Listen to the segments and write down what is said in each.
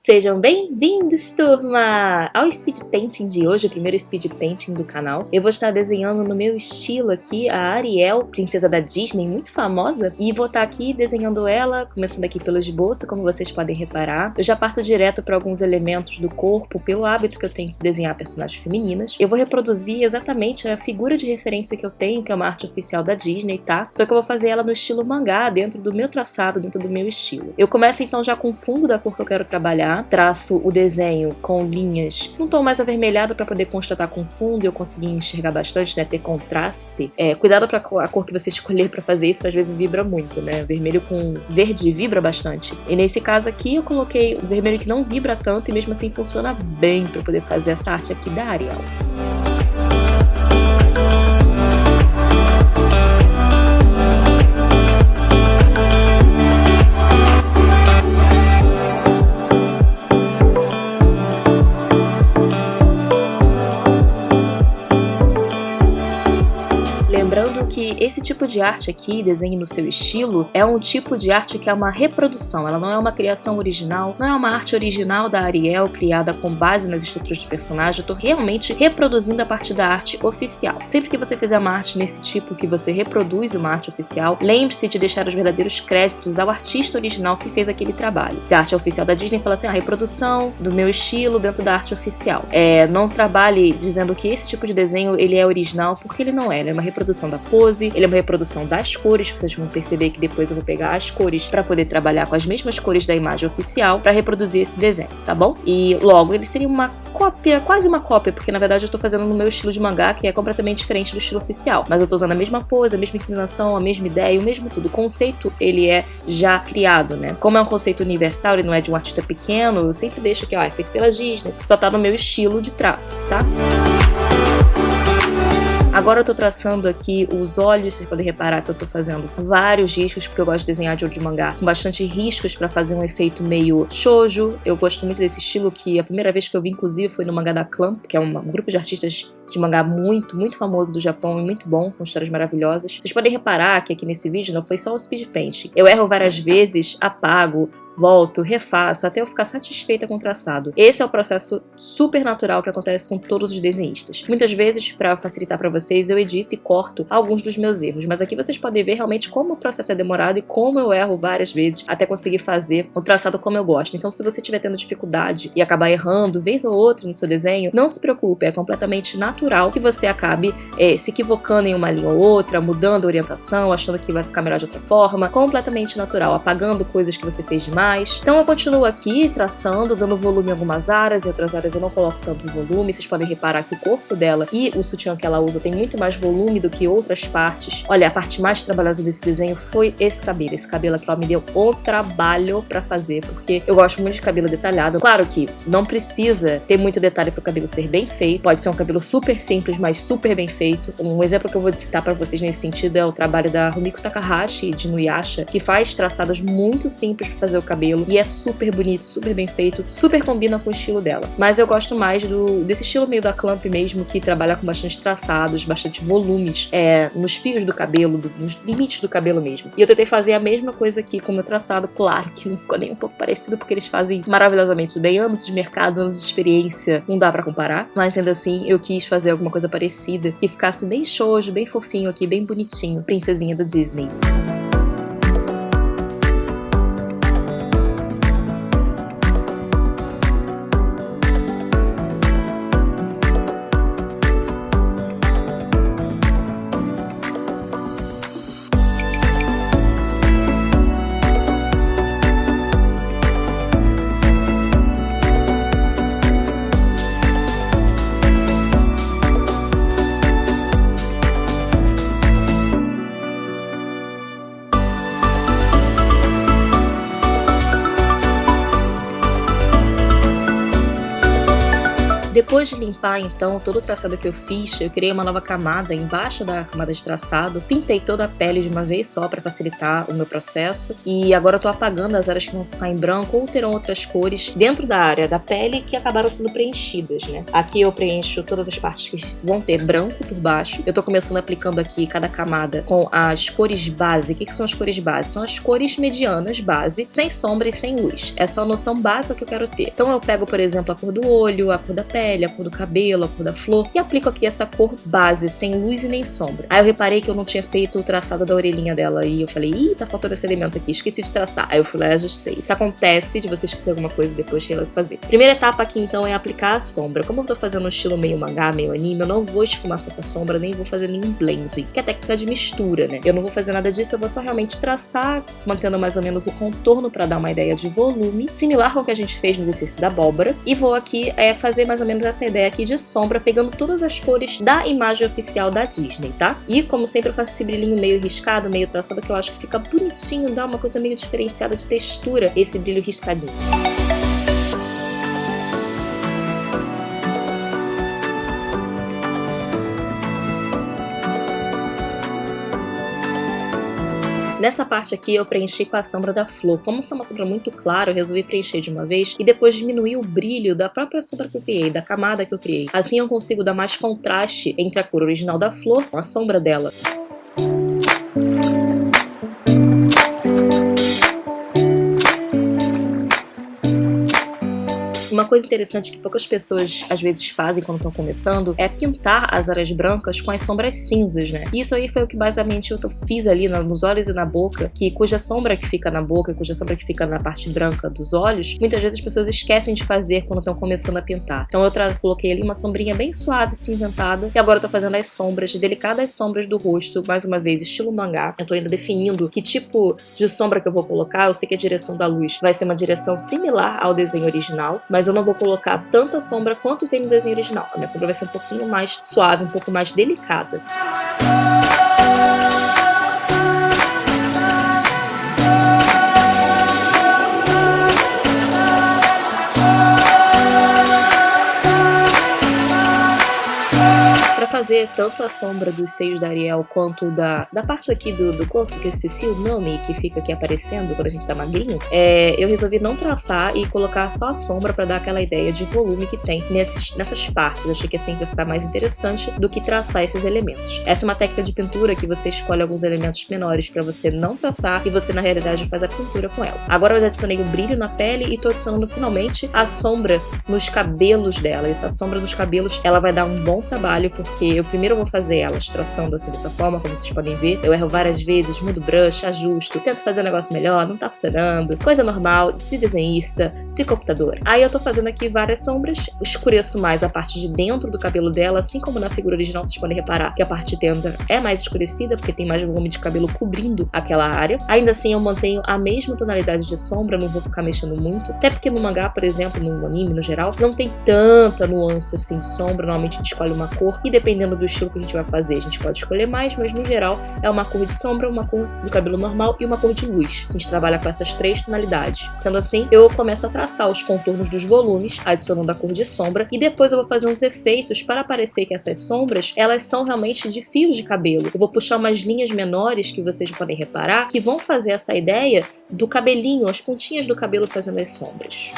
Sejam bem-vindos, turma, ao Speed Painting de hoje, o primeiro Speed Painting do canal. Eu vou estar desenhando no meu estilo aqui a Ariel, princesa da Disney, muito famosa, e vou estar aqui desenhando ela, começando aqui pelo esboço, como vocês podem reparar. Eu já parto direto para alguns elementos do corpo, pelo hábito que eu tenho de desenhar personagens femininas. Eu vou reproduzir exatamente a figura de referência que eu tenho, que é uma arte oficial da Disney, tá? Só que eu vou fazer ela no estilo mangá, dentro do meu traçado, dentro do meu estilo. Eu começo então já com o fundo da cor que eu quero trabalhar. Traço o desenho com linhas num tom mais avermelhado para poder constatar com fundo e eu conseguir enxergar bastante, né, ter contraste. Cuidado para a cor que você escolher para fazer isso, porque às vezes vibra muito, né? Vermelho com verde vibra bastante. E nesse caso aqui eu coloquei um vermelho que não vibra tanto e mesmo assim funciona bem para poder fazer essa arte aqui da Ariel. Lembrando que esse tipo de arte aqui, desenho no seu estilo, é um tipo de arte que é uma reprodução, ela não é uma criação original, não é uma arte original da Ariel, criada com base nas estruturas do personagem, eu tô realmente reproduzindo a partir da arte oficial. Sempre que você fizer uma arte nesse tipo, que você reproduz uma arte oficial, lembre-se de deixar os verdadeiros créditos ao artista original que fez aquele trabalho. Se a arte é oficial da Disney, fala assim, a reprodução do meu estilo dentro da arte oficial. Não trabalhe dizendo que esse tipo de desenho ele é original, porque ele não é, ele é uma reprodução da pose, ele é uma reprodução das cores, vocês vão perceber que depois eu vou pegar as cores para poder trabalhar com as mesmas cores da imagem oficial para reproduzir esse desenho, tá bom? E logo ele seria uma cópia, quase uma cópia, porque na verdade eu tô fazendo no meu estilo de mangá, que é completamente diferente do estilo oficial, mas eu tô usando a mesma pose, a mesma inclinação, a mesma ideia, o mesmo tudo. O conceito, ele é já criado, né? Como é um conceito universal, ele não é de um artista pequeno, eu sempre deixo aqui, ó, é feito pela Disney, só tá no meu estilo de traço, tá? Agora eu tô traçando aqui os olhos, vocês podem reparar que eu tô fazendo vários riscos, porque eu gosto de desenhar de olho de mangá, com bastante riscos pra fazer um efeito meio shoujo. Eu gosto muito desse estilo, que a primeira vez que eu vi, inclusive, foi no mangá da Clamp, que é um grupo de artistas de mangá muito, muito famoso do Japão e muito bom, com histórias maravilhosas. Vocês podem reparar que aqui nesse vídeo não foi só o speed painting. Eu erro várias vezes, apago, volto, refaço, até eu ficar satisfeita com o traçado. Esse é o processo super natural que acontece com todos os desenhistas. Muitas vezes, para facilitar para vocês, eu edito e corto alguns dos meus erros, mas aqui vocês podem ver realmente como o processo é demorado e como eu erro várias vezes até conseguir fazer o traçado como eu gosto. Então, se você estiver tendo dificuldade e acabar errando vez ou outra no seu desenho, não se preocupe, é completamente natural que você acabe se equivocando em uma linha ou outra, mudando a orientação, achando que vai ficar melhor de outra forma, completamente natural, apagando coisas que você fez demais. Então eu continuo aqui traçando, dando volume em algumas áreas, em outras áreas eu não coloco tanto volume. Vocês podem reparar que o corpo dela e o sutiã que ela usa tem muito mais volume do que outras partes. Olha, a parte mais trabalhosa desse desenho foi esse cabelo. Esse cabelo aqui, ó, me deu o trabalho pra fazer, porque eu gosto muito de cabelo detalhado. Claro que não precisa ter muito detalhe pro cabelo ser bem feito. Pode ser um cabelo super simples, mas super bem feito. Um exemplo que eu vou citar pra vocês nesse sentido é o trabalho da Rumiko Takahashi, de Nuyasha, que faz traçados muito simples pra fazer o cabelo. E é super bonito, super bem feito, super combina com o estilo dela. Mas eu gosto mais desse estilo meio da Clamp mesmo, que trabalha com bastante traçados, bastante volumes nos fios do cabelo, nos limites do cabelo mesmo. E eu tentei fazer a mesma coisa aqui com o meu traçado. Claro que não ficou nem um pouco parecido, porque eles fazem maravilhosamente bem. Anos de mercado, anos de experiência, não dá pra comparar. Mas ainda assim, eu quis fazer alguma coisa parecida, que ficasse bem shoujo, bem fofinho aqui, bem bonitinho. Princesinha da Disney. Depois de limpar, então, todo o traçado que eu fiz, eu criei uma nova camada embaixo da camada de traçado, pintei toda a pele de uma vez só para facilitar o meu processo, e agora eu tô apagando as áreas que vão ficar em branco ou terão outras cores dentro da área da pele que acabaram sendo preenchidas, né? Aqui eu preencho todas as partes que vão ter branco por baixo. Eu tô começando aplicando aqui cada camada com as cores base. O que são as cores base? São as cores medianas base, sem sombra e sem luz. É só a noção básica que eu quero ter. Então eu pego, por exemplo, a cor do olho, a cor da pele, a cor do cabelo, a cor da flor e aplico aqui essa cor base, sem luz e nem sombra. Aí eu reparei que eu não tinha feito o traçado da orelhinha dela e eu falei, ih, tá faltando esse elemento aqui, esqueci de traçar. Aí eu fui lá e ajustei. Isso acontece de você esquecer alguma coisa e depois fazer. Primeira etapa aqui então é aplicar a sombra. Como eu tô fazendo um estilo meio mangá, meio anime, eu não vou esfumaçar essa sombra, nem vou fazer nenhum blend, que é técnica de mistura, né? Eu não vou fazer nada disso, eu vou só realmente traçar, mantendo mais ou menos o contorno pra dar uma ideia de volume, similar com o que a gente fez no exercício da abóbora. E vou aqui fazer mais ou menos essa ideia aqui de sombra, pegando todas as cores da imagem oficial da Disney, tá? E como sempre eu faço esse brilhinho meio riscado, meio traçado, que eu acho que fica bonitinho, dá uma coisa meio diferenciada de textura, esse brilho riscadinho. Nessa parte aqui eu preenchi com a sombra da flor. Como essa é uma sombra muito clara, eu resolvi preencher de uma vez e depois diminuir o brilho da própria sombra que eu criei, da camada que eu criei. Assim eu consigo dar mais contraste entre a cor original da flor com a sombra dela. Uma coisa interessante que poucas pessoas às vezes fazem quando estão começando é pintar as áreas brancas com as sombras cinzas, né? E isso aí foi o que basicamente eu fiz ali nos olhos e na boca, cuja sombra que fica na boca, cuja sombra que fica na parte branca dos olhos, muitas vezes as pessoas esquecem de fazer quando estão começando a pintar. Então eu coloquei ali uma sombrinha bem suave, cinzentada, e agora eu tô fazendo as sombras, delicadas sombras do rosto, mais uma vez, estilo mangá. Eu tô ainda definindo que tipo de sombra que eu vou colocar. Eu sei que a direção da luz vai ser uma direção similar ao desenho original, mas eu não vou colocar tanta sombra quanto tem no desenho original. A minha sombra vai ser um pouquinho mais suave, um pouco mais delicada. Fazer tanto a sombra dos seios da Ariel quanto da parte aqui do corpo, que eu esqueci o nome, que fica aqui aparecendo quando a gente tá magrinho, eu resolvi não traçar e colocar só a sombra pra dar aquela ideia de volume que tem nessas partes. Eu achei que assim vai ficar mais interessante do que traçar esses elementos. Essa é uma técnica de pintura que você escolhe alguns elementos menores pra você não traçar e você na realidade faz a pintura com ela. Agora eu adicionei o brilho na pele e tô adicionando finalmente a sombra nos cabelos dela. Essa sombra nos cabelos, ela vai dar um bom trabalho, porque eu primeiro vou fazer elas traçando assim dessa forma, como vocês podem ver. Eu erro várias vezes, mudo o brush, ajusto, tento fazer um negócio melhor, não tá funcionando. Coisa normal de desenhista, de computador. Aí eu tô fazendo aqui várias sombras, escureço mais a parte de dentro do cabelo dela, assim como na figura original vocês podem reparar que a parte de dentro é mais escurecida, porque tem mais volume de cabelo cobrindo aquela área. Ainda assim eu mantenho a mesma tonalidade de sombra, não vou ficar mexendo muito, até porque no mangá, por exemplo, no anime no geral, não tem tanta nuance assim de sombra. Normalmente a gente escolhe uma cor e dependendo do estilo que a gente vai fazer, a gente pode escolher mais, mas no geral é uma cor de sombra, uma cor do cabelo normal e uma cor de luz. A gente trabalha com essas três tonalidades. Sendo assim, eu começo a traçar os contornos dos volumes, adicionando a cor de sombra, e depois eu vou fazer uns efeitos para parecer que essas sombras, elas são realmente de fios de cabelo. Eu vou puxar umas linhas menores que vocês podem reparar, que vão fazer essa ideia do cabelinho, as pontinhas do cabelo fazendo as sombras.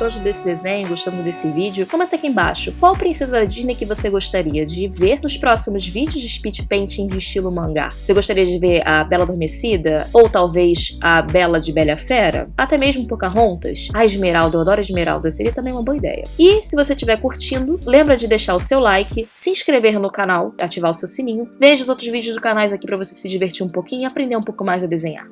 gostando desse desenho, gostando desse vídeo, comenta aqui embaixo qual princesa da Disney que você gostaria de ver nos próximos vídeos de speed painting de estilo mangá. Você gostaria de ver a Bela Adormecida? Ou talvez a Bela de Bela e a Fera? Até mesmo Pocahontas? A Esmeralda, eu adoro a Esmeralda, seria também uma boa ideia. E se você estiver curtindo, lembra de deixar o seu like, se inscrever no canal, ativar o seu sininho, veja os outros vídeos do canal aqui para você se divertir um pouquinho e aprender um pouco mais a desenhar.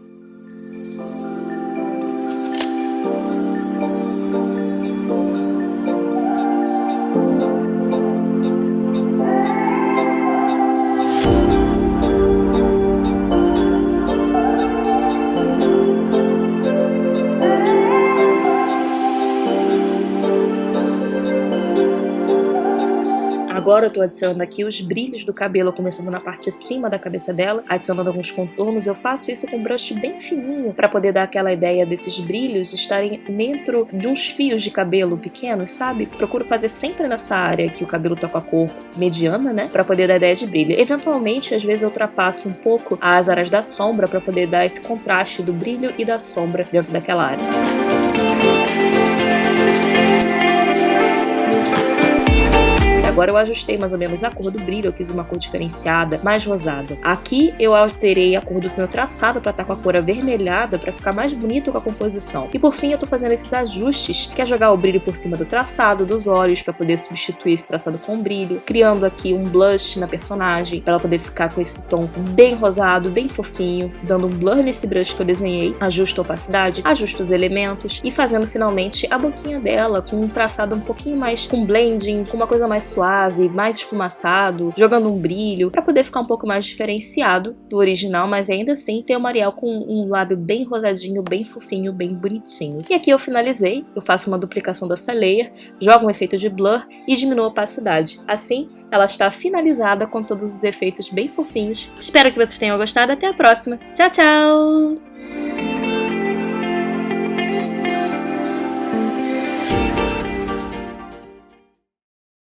Agora eu tô adicionando aqui os brilhos do cabelo, começando na parte de cima da cabeça dela, adicionando alguns contornos. Eu faço isso com um brush bem fininho para poder dar aquela ideia desses brilhos estarem dentro de uns fios de cabelo pequenos, sabe? Procuro fazer sempre nessa área que o cabelo tá com a cor mediana, né? Para poder dar a ideia de brilho. Eventualmente, às vezes eu ultrapasso um pouco as áreas da sombra para poder dar esse contraste do brilho e da sombra dentro daquela área. Agora eu ajustei mais ou menos a cor do brilho, eu quis uma cor diferenciada, mais rosada. Aqui eu alterei a cor do meu traçado para estar com a cor avermelhada, para ficar mais bonito com a composição. E por fim eu tô fazendo esses ajustes, que é jogar o brilho por cima do traçado, dos olhos, para poder substituir esse traçado com brilho, criando aqui um blush na personagem, para ela poder ficar com esse tom bem rosado, bem fofinho, dando um blur nesse brush que eu desenhei, ajusto a opacidade, ajusto os elementos e fazendo finalmente a boquinha dela com um traçado um pouquinho mais com blending, com uma coisa mais suave, mais esfumaçado, jogando um brilho, para poder ficar um pouco mais diferenciado do original, mas ainda assim ter uma Ariel com um lábio bem rosadinho, bem fofinho, bem bonitinho. E aqui eu finalizei, eu faço uma duplicação dessa layer, jogo um efeito de blur e diminuo a opacidade. Assim, ela está finalizada com todos os efeitos bem fofinhos. Espero que vocês tenham gostado, até a próxima. Tchau, tchau!